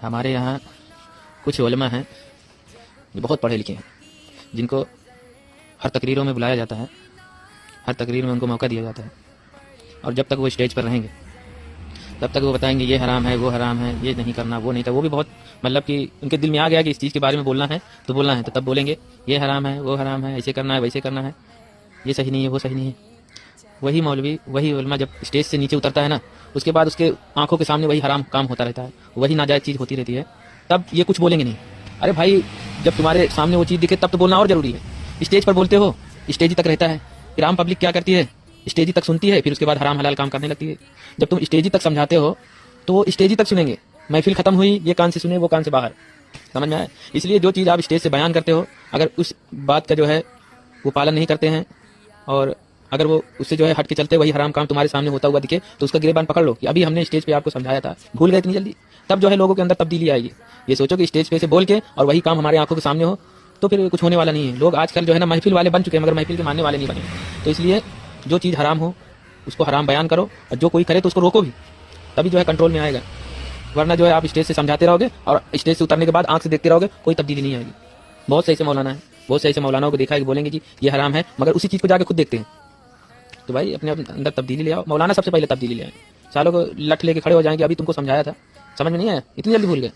हमारे यहाँ कुछ उलमा हैं जो बहुत पढ़े लिखे हैं, जिनको हर तकरीरों में बुलाया जाता है, हर तकरीर में उनको मौका दिया जाता है, और जब तक वो स्टेज पर रहेंगे तब तक वो बताएंगे ये हराम है, वो हराम है, ये नहीं करना, वो नहीं था। वो भी बहुत मतलब कि उनके दिल में आ गया कि इस चीज़ के बारे में बोलना है तो बोलना है, तो तब बोलेंगे ये हराम है, वो हराम है, ऐसे करना है, वैसे करना है, ये सही नहीं है, वो सही नहीं है। वही मौलवी, वही उलमा जब स्टेज से नीचे उतरता है ना, उसके बाद उसके आंखों के सामने वही हराम काम होता रहता है, वही नाजायज़ चीज़ होती रहती है। तब ये कुछ बोलेंगे नहीं। अरे भाई, जब तुम्हारे सामने वो चीज़ दिखे तब तो बोलना और ज़रूरी है। स्टेज पर बोलते हो, स्टेज ही तक रहता है, फिर आम पब्लिक क्या करती है, स्टेज ही तक सुनती है, फिर उसके बाद हराम हलाल काम करने लगती है। जब तुम स्टेज ही तक समझाते हो तो वो स्टेज ही तक सुनेंगे, महफिल खत्म हुई, ये कान से सुने, वो कान से बाहर। समझ में आया? इसलिए जो चीज़ आप स्टेज से बयान करते हो, अगर उस बात का जो है वो पालन नहीं करते हैं, और अगर वो उससे जो है हट के चलते वही हराम काम तुम्हारे सामने होता हुआ दिखे, तो उसका गिरेबान पकड़ लो कि अभी हमने स्टेज पे आपको समझाया था, भूल गए इतनी जल्दी। तब जो है लोगों के अंदर तब्दीली आएगी। ये सोचो कि स्टेज पे से बोल के और वही काम हमारे आंखों के सामने हो, तो फिर कुछ होने वाला नहीं है। लोग आजकल जो है ना महफिल वाले बन चुके हैं, मगर महफिल के मानने वाले नहीं बने। तो इसलिए जो चीज़ हराम हो उसको हराम बयान करो, और जो कोई करे तो उसको रोको भी, तभी जो है कंट्रोल में आएगा। वरना जो है आप स्टेज से समझाते रहोगे और स्टेज से उतरने के बाद आंख से देखते रहोगे, कोई तब्दीली नहीं आएगी। बहुत सही से मौलाना है, बहुत सही से मौलानाओं को देखा है कि बोलेंगे कि ये हराम है, मगर उसी चीज़ को जाकर खुद देखते हैं। तो भाई अपने अंदर तब्दीली ले आओ। मौलाना सबसे पहले तब्दीली ले आए, सालों को लठ लेके खड़े हो जाएंगे, अभी तुमको समझाया था, समझ में नहीं आया, इतनी जल्दी भूल गए।